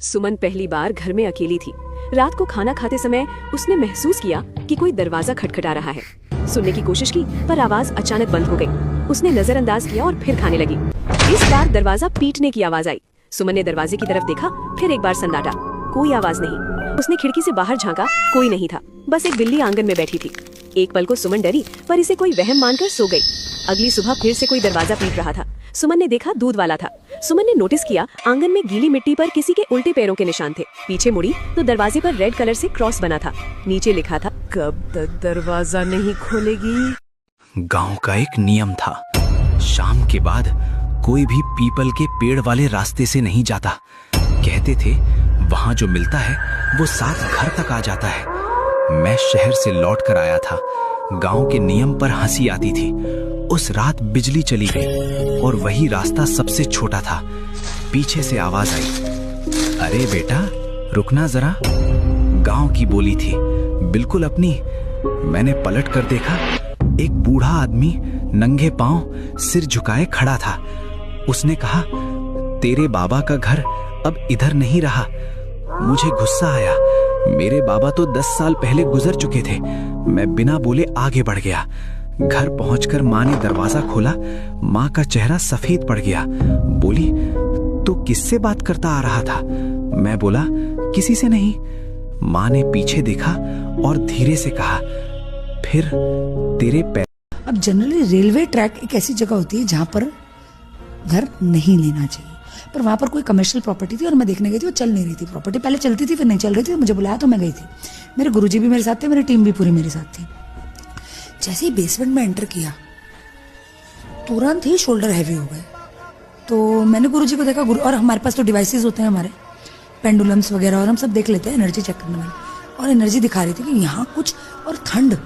सुमन पहली बार घर में अकेली थी। रात को खाना खाते समय उसने महसूस किया कि कोई दरवाजा खटखटा रहा है। सुनने की कोशिश की पर आवाज अचानक बंद हो गई। उसने नजरअंदाज किया और फिर खाने लगी। इस बार दरवाजा पीटने की आवाज आई। सुमन ने दरवाजे की तरफ देखा, फिर एक बार सन्नाटा, कोई आवाज नहीं। उसने खिड़की से बाहर झांका, कोई नहीं था, बस एक बिल्ली आंगन में बैठी थी। एक पल को सुमन डरी पर इसे कोई वहम मानकर सो गई। अगली सुबह फिर से कोई दरवाजा पीट रहा था। सुमन ने देखा दूध वाला था। सुमन ने नोटिस किया आंगन में गीली मिट्टी पर किसी के उल्टे पैरों के निशान थे। पीछे मुड़ी तो दरवाजे पर रेड कलर से क्रॉस बना था। नीचे लिखा था, कब तक दरवाजा नहीं खोलेगी। गांव का एक नियम था, शाम के बाद कोई भी पीपल के पेड़ वाले रास्ते से नहीं जाता। कहते थे वहां जो मिलता है वो साथ घर तक आ जाता है। मैं शहर से लौट कर आया था। गांव के नियम पर हंसी आती थी। उस रात बिजली चली गई और वही रास्ता सबसे छोटा था। पीछे से आवाज आई, अरे बेटा रुकना जरा। गांव की बोली थी, बिल्कुल अपनी। मैंने पलट कर देखा, एक बूढ़ा आदमी नंगे पांव सिर झुकाए खड़ा था। उसने कहा, तेरे बाबा का घर अब इधर नहीं रहा। मुझे गुस्सा आया। मेरे बाबा तो 10 साल पहले गुजर चुके थे। मैं बिना बोले आगे बढ़ गया। घर पहुंचकर माँ ने दरवाजा खोला। माँ का चेहरा सफेद पड़ गया। बोली, तू किससे बात करता आ रहा था? मैं बोला, किसी से नहीं। माँ ने पीछे देखा और धीरे से कहा, फिर तेरे पैर। अब जनरली रेलवे ट्रैक एक ऐसी जगह होती है जहां पर घर नहीं लेना चाहिए, पर वहां पर कोई कमर्शियल प्रॉपर्टी थी और मैं देखने गई थी। वो चल नहीं रही थी प्रॉपर्टी, पहले चलती थी फिर नहीं चल रही थी। मुझे बुलाया तो मैं गई थी। मेरे गुरुजी भी मेरे साथ थे, मेरी टीम भी पूरी मेरे साथ थी। जैसे ही बेसमेंट में एंटर किया तुरंत ही शोल्डर हैवी हो गए। तो मैंने गुरुजी को देखा, और हमारे पास तो डिवाइसेस होते हैं, हमारे पेंडुलम्स वगैरह, और हम सब देख लेते हैं एनर्जी चेक करने वाले। और एनर्जी दिखा रही थी कि यहाँ कुछ, और ठंड,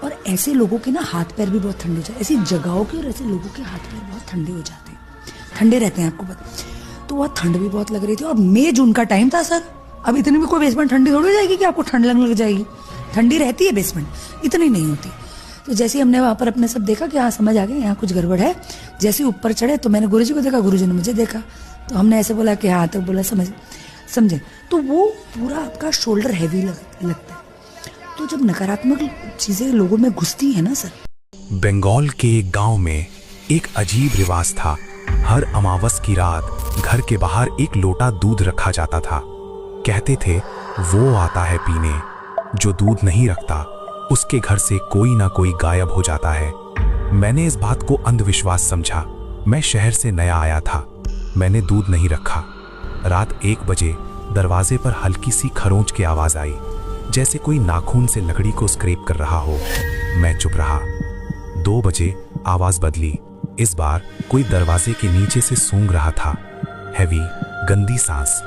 और ऐसे लोगों के ना हाथ पैर भी बहुत ठंडे हो जाते, ऐसी जगहों के और ऐसे लोगों के हाथ पैर बहुत ठंडे हो जाते हैं, ठंडे रहते हैं, आपको पता। तो वह ठंड भी बहुत लग रही थी और मई जून का टाइम था सर। अब इतनी भी कोई बेसमेंट ठंडी थोड़ी हो जाएगी कि आपको ठंड लगने लग जाएगी। ठंडी रहती है बेसमेंट, इतनी नहीं होती। तो जैसे ही हमने वहाँ पर अपने सब देखा कि हाँ समझ आ गया यहाँ कुछ गड़बड़ है। जैसे ही ऊपर चढ़े तो मैंने गुरुजी को देखा, गुरुजी ने मुझे देखा। तो हमने ऐसे बोला कि हाँ, तो बोला समझे। तो वो पूरा आपका शोल्डर हैवी लगता है। तो जब नकारात्मक चीजें लोगों में घुसती है ना सर। बंगाल के एक गांव में एक अजीब रिवाज था। हर अमावस की रात घर के बाहर एक लोटा दूध रखा जाता था। कहते थे वो आता है पीने, जो दूध नहीं रखता उसके घर से कोई ना कोई गायब हो जाता है। मैंने इस बात को अंधविश्वास समझा। मैं शहर से नया आया था, मैंने दूध नहीं रखा। रात 1 बजे दरवाजे पर हल्की सी खरोंच की आवाज आई, जैसे कोई नाखून से लकड़ी को स्क्रैप कर रहा हो। मैं चुप रहा। 2 बजे आवाज बदली। इस बार कोई दरवाजे के नीचे से सूंघ रहा था, हैवी गंदी सांस।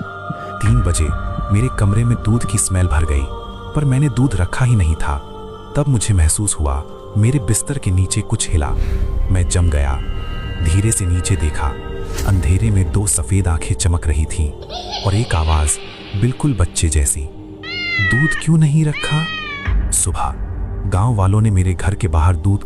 3 बजे मेरे कमरे में दूध की स्मेल भर गई, पर मैंने दूध रखा ही नहीं था। तब मुझे महसूस हुआ मेरे बिस्तर के नीचे कुछ हिला। मैं जम गया। धीरे से नीचे देखा। अंधेरे में 2 सफेद आंखें चमक रही थीं और एक आवाज बिल्कुल बच्चे जैसी, दूध क्यों नहीं रखा? सुबह गांव वालों ने मेरे घर के बाहर दूध